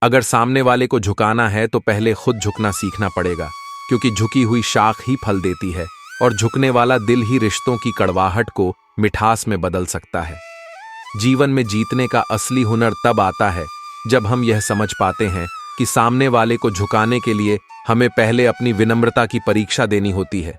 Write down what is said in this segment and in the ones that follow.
अगर सामने वाले को झुकाना है तो पहले खुद झुकना सीखना पड़ेगा, क्योंकि झुकी हुई शाख ही फल देती है और झुकने वाला दिल ही रिश्तों की कड़वाहट को मिठास में बदल सकता है। जीवन में जीतने का असली हुनर तब आता है जब हम यह समझ पाते हैं कि सामने वाले को झुकाने के लिए हमें पहले अपनी विनम्रता की परीक्षा देनी होती है।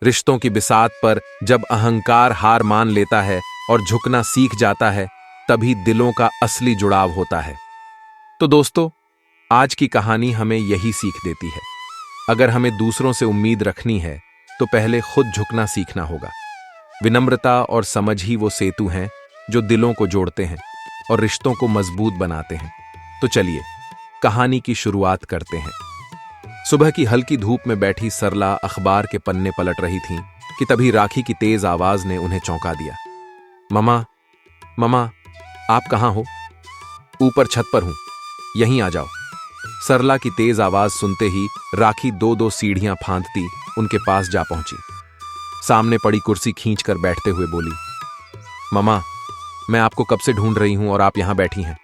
रिश्तों की बिसात पर जब अहंकार हार मान लेता है और झुकना सीख जाता है, तभी दिलों का असली जुड़ाव होता है। तो दोस्तों, आज की कहानी हमें यही सीख देती है। अगर हमें दूसरों से उम्मीद रखनी है तो पहले खुद झुकना सीखना होगा। विनम्रता और समझ ही वो सेतु हैं जो दिलों को जोड़ते हैं और रिश्तों को मजबूत बनाते हैं। तो चलिए कहानी की शुरुआत करते हैं। सुबह की हल्की धूप में बैठी सरला अखबार के पन्ने पलट रही थीं कि तभी राखी की तेज आवाज ने उन्हें चौंका दिया। ममा, ममा, आप कहाँ हो? ऊपर छत पर हूं, यहीं आ जाओ। सरला की तेज आवाज सुनते ही राखी दो दो सीढ़ियां फांदती उनके पास जा पहुंची। सामने पड़ी कुर्सी खींचकर बैठते हुए बोली, ममा, मैं आपको कब से ढूंढ रही हूं और आप यहां बैठी हैं।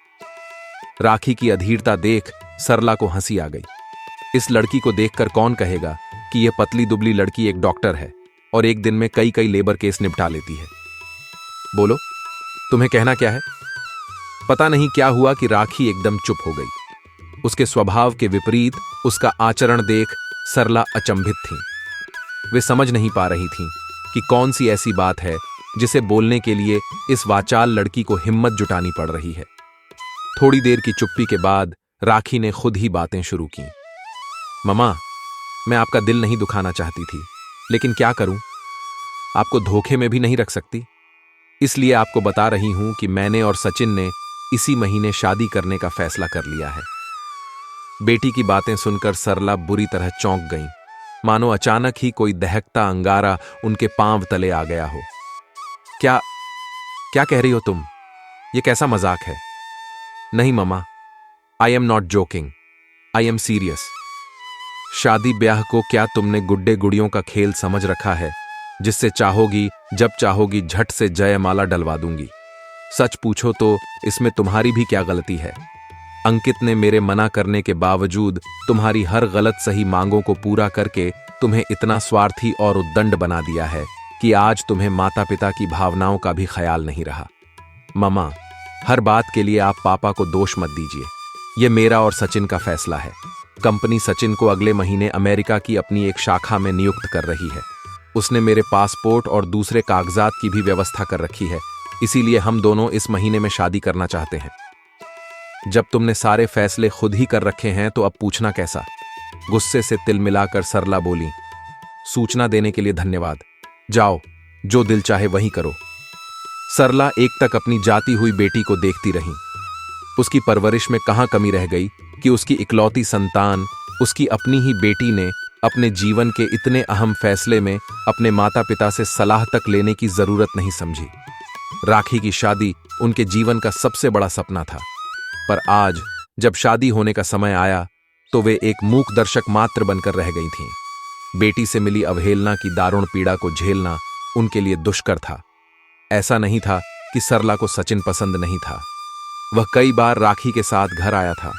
राखी की अधीरता देख सरला को हंसी आ गई। इस लड़की को देखकर कौन कहेगा कि यह पतली दुबली लड़की एक डॉक्टर है और एक दिन में कई कई लेबर केस निपटा लेती है। बोलो, तुम्हें कहना क्या है? पता नहीं क्या हुआ कि राखी एकदम चुप हो गई। उसके स्वभाव के विपरीत उसका आचरण देख सरला अचंभित थी। वे समझ नहीं पा रही थीं कि कौन सी ऐसी बात है जिसे बोलने के लिए इस वाचाल लड़की को हिम्मत जुटानी पड़ रही है। थोड़ी देर की चुप्पी के बाद राखी ने खुद ही बातें शुरू की। ममा, मैं आपका दिल नहीं दुखाना चाहती थी, लेकिन क्या करूं, आपको धोखे में भी नहीं रख सकती। इसलिए आपको बता रही हूं कि मैंने और सचिन ने इसी महीने शादी करने का फैसला कर लिया है। बेटी की बातें सुनकर सरला बुरी तरह चौंक गईं, मानो अचानक ही कोई दहकता अंगारा उनके पांव तले आ गया हो। क्या क्या कह रही हो तुम? ये कैसा मजाक है? नहीं mama, I am not joking, I am serious. शादी ब्याह को क्या तुमने गुड्डे गुड़ियों का खेल समझ रखा है, जिससे चाहोगी जब चाहोगी झट से जयमाला डलवा दूंगी? सच पूछो तो इसमें तुम्हारी भी क्या गलती है? अंकित ने मेरे मना करने के बावजूद तुम्हारी हर गलत सही मांगों को पूरा करके तुम्हें इतना स्वार्थी और उद्दंड बना दिया है कि आज तुम्हें माता पिता की भावनाओं का भी ख्याल नहीं रहा। ममा, हर बात के लिए आप पापा को दोष मत दीजिए। यह मेरा और सचिन का फैसला है। कंपनी सचिन को अगले महीने अमेरिका की अपनी एक शाखा में नियुक्त कर रही है। उसने मेरे पासपोर्ट और दूसरे कागजात की भी व्यवस्था कर रखी है। इसीलिए हम दोनों इस महीने में शादी करना चाहते हैं। जब तुमने सारे फैसले खुद ही कर रखे हैं तो अब पूछना कैसा? गुस्से से तिल मिलाकर सरला बोली। सूचना देने के लिए धन्यवाद। जाओ, जो दिल चाहे वही करो। सरला एक तक अपनी जाती हुई बेटी को देखती रही। उसकी परवरिश में कहां कमी रह गई कि उसकी इकलौती संतान, उसकी अपनी ही बेटी ने अपने जीवन के इतने अहम फैसले में अपने माता पिता से सलाह तक लेने की जरूरत नहीं समझी। राखी की शादी उनके जीवन का सबसे बड़ा सपना था, पर आज जब शादी होने का समय आया तो वे एक मूक दर्शक मात्र बनकर रह गई थीं। बेटी से मिली अवहेलना की दारुण पीड़ा को झेलना उनके लिए दुष्कर था। ऐसा नहीं था कि सरला को सचिन पसंद नहीं था। वह कई बार राखी के साथ घर आया था।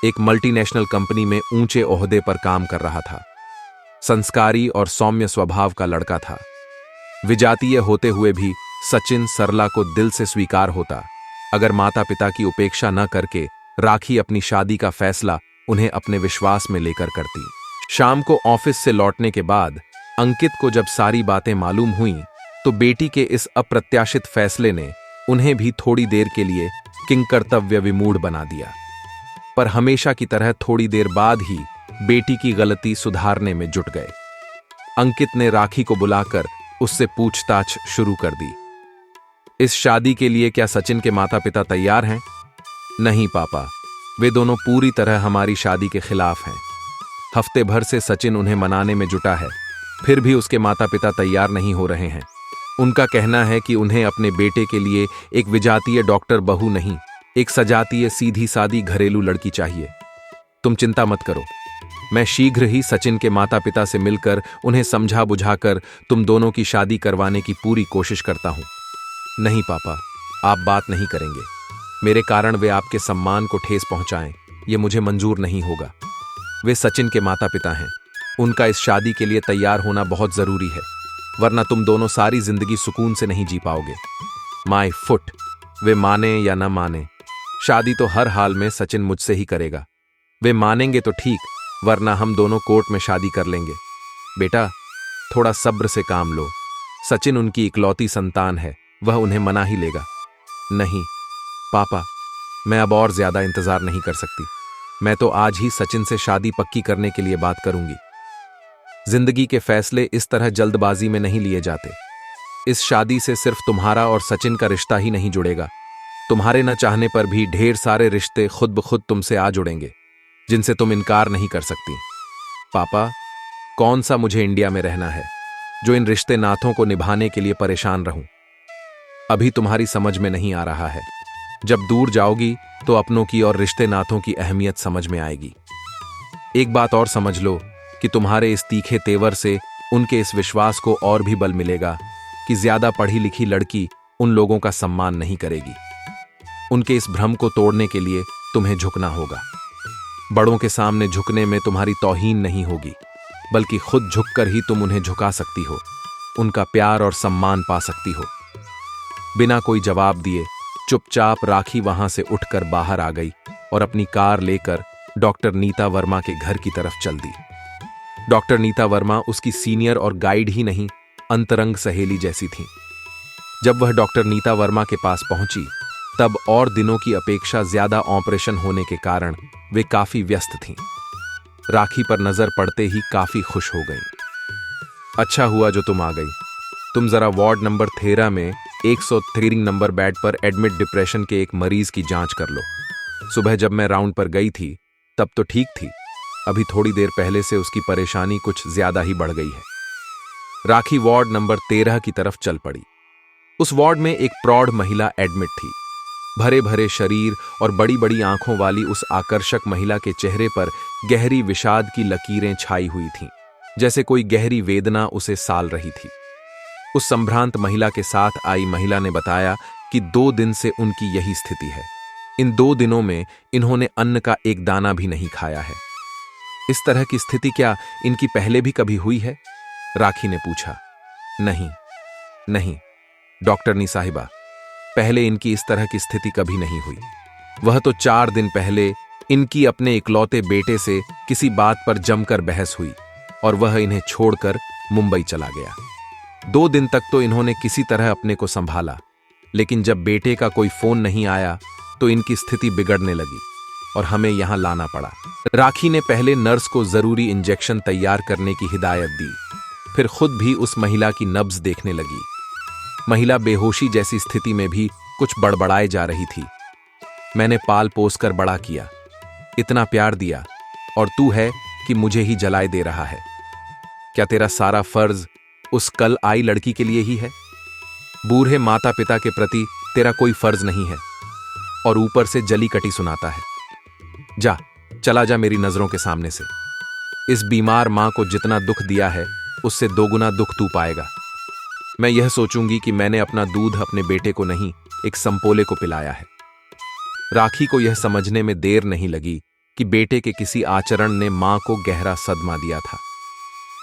एक मल्टीनेशनल कंपनी में ऊंचे ओहदे पर काम कर रहा था। संस्कारी और सौम्य स्वभाव का लड़का था। विजातीय होते हुए भी सचिन सरला को दिल से स्वीकार होता अगर माता पिता की उपेक्षा न करके राखी अपनी शादी का फैसला उन्हें अपने विश्वास में लेकर करती। शाम को ऑफिस से लौटने के बाद अंकित को जब सारी बातें मालूम हुईं तो बेटी के इस अप्रत्याशित फैसले ने उन्हें भी थोड़ी देर के लिए किंकर्तव्य विमूढ़ बना दिया। पर हमेशा की तरह थोड़ी देर बाद ही बेटी की गलती सुधारने में जुट गए। अंकित ने राखी को बुलाकर उससे पूछताछ शुरू कर दी। इस शादी के लिए क्या सचिन के माता पिता तैयार हैं? नहीं पापा, वे दोनों पूरी तरह हमारी शादी के खिलाफ हैं। हफ्ते भर से सचिन उन्हें मनाने में जुटा है, फिर भी उसके माता पिता तैयार नहीं हो रहे हैं। उनका कहना है कि उन्हें अपने बेटे के लिए एक विजातीय डॉक्टर बहू नहीं, एक सजातीय सीधी सादी घरेलू लड़की चाहिए। तुम चिंता मत करो, मैं शीघ्र ही सचिन के माता पिता से मिलकर उन्हें समझा बुझाकर तुम दोनों की शादी करवाने की पूरी कोशिश करता हूं। नहीं पापा, आप बात नहीं करेंगे। मेरे कारण वे आपके सम्मान को ठेस पहुंचाएं, ये मुझे मंजूर नहीं होगा। वे सचिन के माता पिता हैं, उनका इस शादी के लिए तैयार होना बहुत जरूरी है, वरना तुम दोनों सारी जिंदगी सुकून से नहीं जी पाओगे। My foot. वे माने या ना माने, शादी तो हर हाल में सचिन मुझसे ही करेगा। वे मानेंगे तो ठीक, वरना हम दोनों कोर्ट में शादी कर लेंगे। बेटा, थोड़ा सब्र से काम लो। सचिन उनकी इकलौती संतान है, वह उन्हें मना ही लेगा। नहीं पापा, मैं अब और ज्यादा इंतजार नहीं कर सकती। मैं तो आज ही सचिन से शादी पक्की करने के लिए बात करूंगी। जिंदगी के फैसले इस तरह जल्दबाजी में नहीं लिए जाते। इस शादी से सिर्फ तुम्हारा और सचिन का रिश्ता ही नहीं जुड़ेगा, तुम्हारे न चाहने पर भी ढेर सारे रिश्ते खुद ब खुद तुमसे आ जुड़ेंगे, जिनसे तुम इनकार नहीं कर सकती। पापा, कौन सा मुझे इंडिया में रहना है जो इन रिश्ते नातों को निभाने के लिए परेशान रहूं। अभी तुम्हारी समझ में नहीं आ रहा है, जब दूर जाओगी तो अपनों की और रिश्ते नातों की अहमियत समझ में आएगी। एक बात और समझ लो कि तुम्हारे इस तीखे तेवर से उनके इस विश्वास को और भी बल मिलेगा कि ज्यादा पढ़ी लिखी लड़की उन लोगों का सम्मान नहीं करेगी। उनके इस भ्रम को तोड़ने के लिए तुम्हें झुकना होगा। बड़ों के सामने झुकने में तुम्हारी तौहीन नहीं होगी, बल्कि खुद झुककर ही तुम उन्हें झुका सकती हो, उनका प्यार और सम्मान पा सकती हो। बिना कोई जवाब दिए चुपचाप राखी वहां से उठकर बाहर आ गई और अपनी कार लेकर डॉक्टर नीता वर्मा के घर की तरफ चल दी। डॉक्टर नीता वर्मा उसकी सीनियर और गाइड ही नहीं, अंतरंग सहेली जैसी थीं। जब वह डॉक्टर नीता वर्मा के पास पहुंची, तब और दिनों की अपेक्षा ज्यादा ऑपरेशन होने के कारण वे काफी व्यस्त थीं। राखी पर नजर पड़ते ही काफी खुश हो गईं। अच्छा हुआ जो तुम आ गई। तुम जरा वार्ड नंबर 13 में 103 नंबर बेड पर एडमिट डिप्रेशन के एक मरीज की जांच कर लो। सुबह जब मैं राउंड पर गई थी तब तो ठीक थी, अभी थोड़ी देर पहले से उसकी परेशानी कुछ ज्यादा ही बढ़ गई है। राखी वार्ड नंबर 13 की तरफ चल पड़ी। उस वार्ड में एक प्रौढ़ महिला एडमिट थी। भरे भरे शरीर और बड़ी बड़ी आंखों वाली उस आकर्षक महिला के चेहरे पर गहरी विषाद की लकीरें छाई हुई थीं, जैसे कोई गहरी वेदना उसे साल रही थी। उस संभ्रांत महिला के साथ आई महिला ने बताया कि 2 दिन से उनकी यही स्थिति है। इन 2 दिनों में इन्होंने अन्न का एक दाना भी नहीं खाया है। इस तरह की स्थिति क्या इनकी पहले भी कभी हुई है? राखी ने पूछा। नहीं नहीं डॉक्टरनी साहिबा, पहले इनकी इस तरह की स्थिति कभी नहीं हुई। वह तो 4 दिन पहले इनकी अपने इकलौते बेटे से किसी बात पर जमकर बहस हुई और वह इन्हें छोड़कर मुंबई चला गया। 2 दिन तक तो इन्होंने किसी तरह अपने को संभाला, लेकिन जब बेटे का कोई फोन नहीं आया तो इनकी स्थिति बिगड़ने लगी और हमें यहां लाना पड़ा। राखी ने पहले नर्स को जरूरी इंजेक्शन तैयार करने की हिदायत दी, फिर खुद भी उस महिला की नब्ज देखने लगी। महिला बेहोशी जैसी स्थिति में भी कुछ बड़बड़ाए जा रही थी। मैंने पाल पोस कर बड़ा किया, इतना प्यार दिया, और तू है कि मुझे ही जलाए दे रहा है। क्या तेरा सारा फर्ज उस कल आई लड़की के लिए ही है? बूढ़े माता पिता के प्रति तेरा कोई फर्ज नहीं है और ऊपर से जली कटी सुनाता है। जा, चला जा मेरी नजरों के सामने से। इस बीमार मां को जितना दुख दिया है उससे 2 गुना दुख तू पाएगा। मैं यह सोचूंगी कि मैंने अपना दूध अपने बेटे को नहीं, एक संपोले को पिलाया है। राखी को यह समझने में देर नहीं लगी कि बेटे के किसी आचरण ने मां को गहरा सदमा दिया था।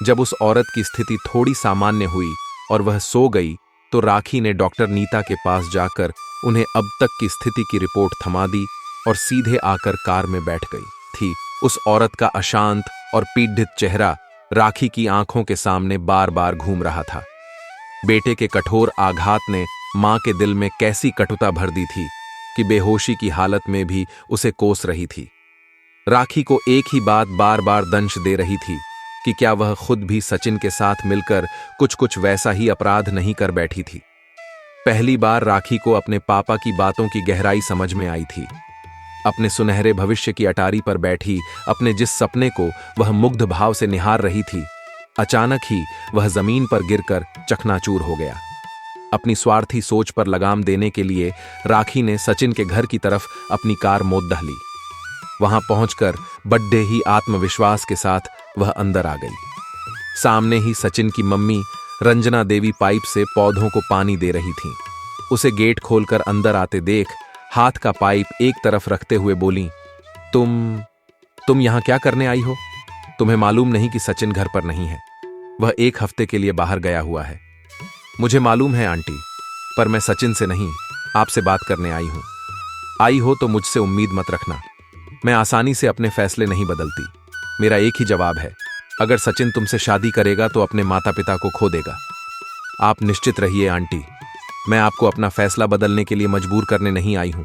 जब उस औरत की स्थिति थोड़ी सामान्य हुई और वह सो गई, तो राखी ने डॉक्टर नीता के पास जाकर उन्हें अब तक की स्थिति की रिपोर्ट थमा दी और सीधे आकर कार में बैठ गई थी। उस औरत का अशांत और पीड़ित चेहरा राखी की आंखों के सामने बार बार घूम रहा था। बेटे के कठोर आघात ने मां के दिल में कैसी कटुता भर दी थी कि बेहोशी की हालत में भी उसे कोस रही थी। राखी को एक ही बात बार बार दंश दे रही थी कि क्या वह खुद भी सचिन के साथ मिलकर कुछ कुछ वैसा ही अपराध नहीं कर बैठी थी। पहली बार राखी को अपने पापा की बातों की गहराई समझ में आई थी। अपने सुनहरे भविष्य की अटारी पर बैठी अपने जिस सपने को वह मुग्ध भाव से निहार रही थी, अचानक ही वह जमीन पर गिरकर चकनाचूर हो गया। अपनी स्वार्थी सोच पर लगाम देने के लिए राखी ने सचिन के घर की तरफ अपनी कार मोड़ ली। वहां पहुंचकर बड्डे ही आत्मविश्वास के साथ वह अंदर आ गई। सामने ही सचिन की मम्मी रंजना देवी पाइप से पौधों को पानी दे रही थीं। उसे गेट खोलकर अंदर आते देख हाथ का पाइप एक तरफ रखते हुए बोली, तुम यहां क्या करने आई हो? तुम्हें मालूम नहीं कि सचिन घर पर नहीं है? वह 1 हफ्ते के लिए बाहर गया हुआ है। मुझे मालूम है आंटी, पर मैं सचिन से नहीं, आपसे बात करने आई हूं। आई हो तो मुझसे उम्मीद मत रखना। मैं आसानी से अपने फैसले नहीं बदलती। मेरा एक ही जवाब है, अगर सचिन तुमसे शादी करेगा तो अपने माता पिता को खो देगा। आप निश्चित रहिए आंटी, मैं आपको अपना फैसला बदलने के लिए मजबूर करने नहीं आई हूं।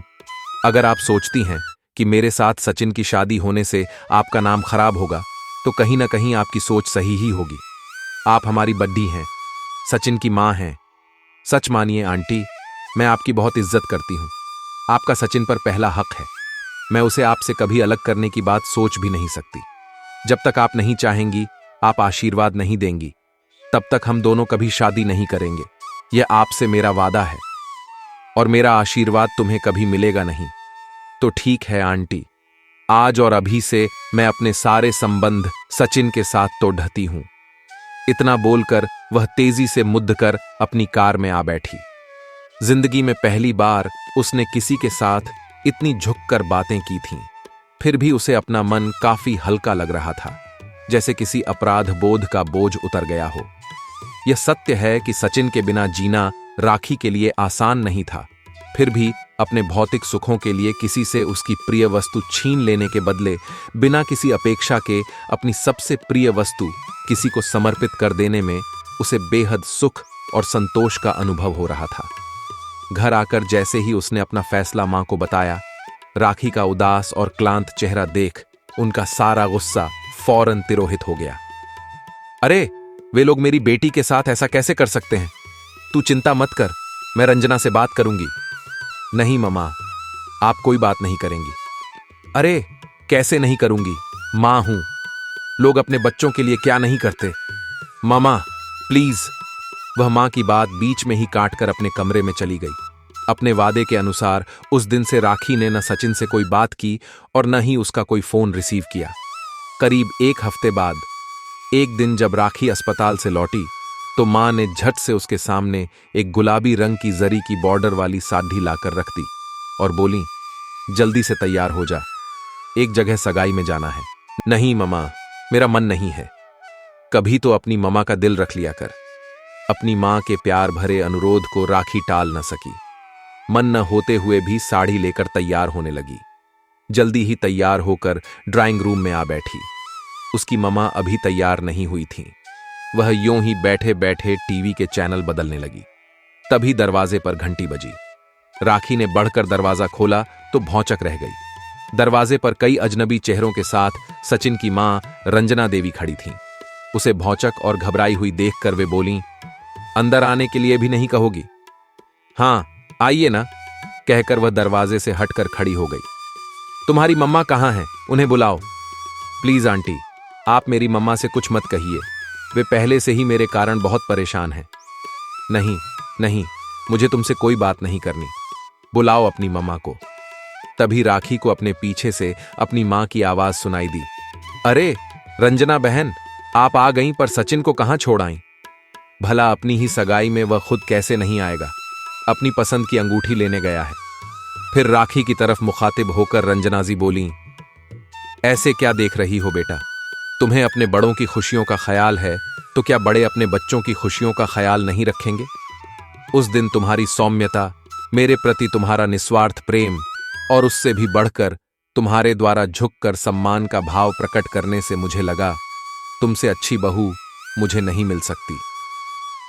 अगर आप सोचती हैं कि मेरे साथ सचिन की शादी होने से आपका नाम खराब होगा, तो कहीं ना कहीं आपकी सोच सही ही होगी। आप हमारी बड्डी हैं, सचिन की मां हैं। सच मानिए आंटी, मैं आपकी बहुत इज्जत करती हूं। आपका सचिन पर पहला हक है। मैं उसे आपसे कभी अलग करने की बात सोच भी नहीं सकती। जब तक आप नहीं चाहेंगी, आप आशीर्वाद नहीं देंगी, तब तक हम दोनों कभी शादी नहीं करेंगे। यह आपसे मेरा वादा है, और मेरा आशीर्वाद तुम्हें कभी मिलेगा नहीं। तो ठीक है आंटी, आज और अभी से मैं अपने सारे संबंध सचिन के साथ तो ढती हूं। इतना बोलकर वह तेजी से मुद्द कर अपनी कार में आ बैठी। जिंदगी में पहली बार उसने किसी के साथ इतनी झुककर बातें की थीं। फिर भी उसे अपना मन काफी हल्का लग रहा था, जैसे किसी अपराध बोध का बोझ उतर गया हो। यह सत्य है कि सचिन के बिना जीना राखी के लिए आसान नहीं था। फिर भी अपने भौतिक सुखों के लिए किसी से उसकी प्रिय वस्तु छीन लेने के बदले बिना किसी अपेक्षा के अपनी सबसे प्रिय वस्तु किसी को समर्पित कर देने में उसे बेहद सुख और संतोष का अनुभव हो रहा था। घर आकर जैसे ही उसने अपना फैसला मां को बताया, राखी का उदास और क्लांत चेहरा देख उनका सारा गुस्सा फौरन तिरोहित हो गया। अरे, वे लोग मेरी बेटी के साथ ऐसा कैसे कर सकते हैं? तू चिंता मत कर, मैं रंजना से बात करूंगी। नहीं ममा, आप कोई बात नहीं करेंगी। अरे, कैसे नहीं करूंगी? मां हूं। लोग अपने बच्चों के लिए क्या नहीं करते। मामा प्लीज। वह मां की बात बीच में ही काटकर अपने कमरे में चली गई। अपने वादे के अनुसार उस दिन से राखी ने न सचिन से कोई बात की और न ही उसका कोई फोन रिसीव किया। करीब 1 हफ्ते बाद एक दिन जब राखी अस्पताल से लौटी, तो मां ने झट से उसके सामने एक गुलाबी रंग की जरी की बॉर्डर वाली साड़ी लाकर रख दी और बोली, जल्दी से तैयार हो जा, एक जगह सगाई में जाना है। नहीं ममा, मेरा मन नहीं है। कभी तो अपनी ममा का दिल रख लिया कर। अपनी मां के प्यार भरे अनुरोध को राखी टाल न सकी। मन न होते हुए भी साड़ी लेकर तैयार होने लगी। जल्दी ही तैयार होकर ड्राइंग रूम में आ बैठी। उसकी ममा अभी तैयार नहीं हुई थीं। वह यूं ही बैठे बैठे टीवी के चैनल बदलने लगी। तभी दरवाजे पर घंटी बजी। राखी ने बढ़कर दरवाजा खोला तो भौंचक रह गई। दरवाजे पर कई अजनबी चेहरों के साथ सचिन की मां रंजना देवी खड़ी थीं। उसे भौंचक और घबराई हुई देखकर वे बोलीं, अंदर आने के लिए भी नहीं कहोगी? हाँ, आइए ना, कहकर वह दरवाजे से हटकर खड़ी हो गई। तुम्हारी मम्मा कहाँ हैं? उन्हें बुलाओ। प्लीज आंटी, आप मेरी मम्मा से कुछ मत कहिए। वे पहले से ही मेरे कारण बहुत परेशान हैं। नहीं नहीं, मुझे तुमसे कोई बात नहीं करनी। बुलाओ अपनी मम्मा को। तभी राखी को अपने पीछे से अपनी मां की आवाज सुनाई दी। अरे रंजना बहन, आप आ गईं, पर सचिन को कहां छोड़ आईं? भला अपनी ही सगाई में वह खुद कैसे नहीं आएगा? अपनी पसंद की अंगूठी लेने गया है। फिर राखी की तरफ मुखातिब होकर रंजना जी बोली, ऐसे क्या देख रही हो बेटा? तुम्हें अपने बड़ों की खुशियों का ख्याल है, तो क्या बड़े अपने बच्चों की खुशियों का ख्याल नहीं रखेंगे? उस दिन तुम्हारी सौम्यता, मेरे प्रति तुम्हारा निस्वार्थ प्रेम और उससे भी बढ़कर तुम्हारे द्वारा झुककर सम्मान का भाव प्रकट करने से मुझे लगा तुमसे अच्छी बहू मुझे नहीं मिल सकती।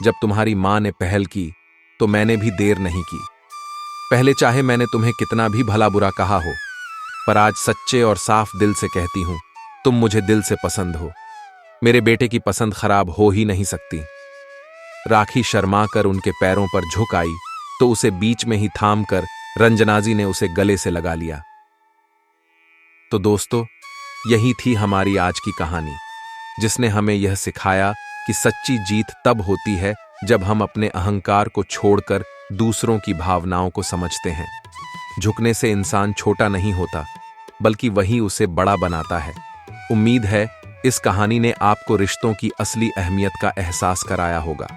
जब तुम्हारी मां ने पहल की तो मैंने भी देर नहीं की। पहले चाहे मैंने तुम्हें कितना भी भला बुरा कहा हो, पर आज सच्चे और साफ दिल से कहती हूं, तुम मुझे दिल से पसंद हो। मेरे बेटे की पसंद खराब हो ही नहीं सकती। राखी शर्मा कर उनके पैरों पर झुक आई तो उसे बीच में ही थाम कर रंजनाजी ने उसे गले से लगा लिया। तो दोस्तों, यही थी हमारी आज की कहानी, जिसने हमें यह सिखाया कि सच्ची जीत तब होती है जब हम अपने अहंकार को छोड़कर दूसरों की भावनाओं को समझते हैं। झुकने से इंसान छोटा नहीं होता, बल्कि वही उसे बड़ा बनाता है। उम्मीद है इस कहानी ने आपको रिश्तों की असली अहमियत का एहसास कराया होगा।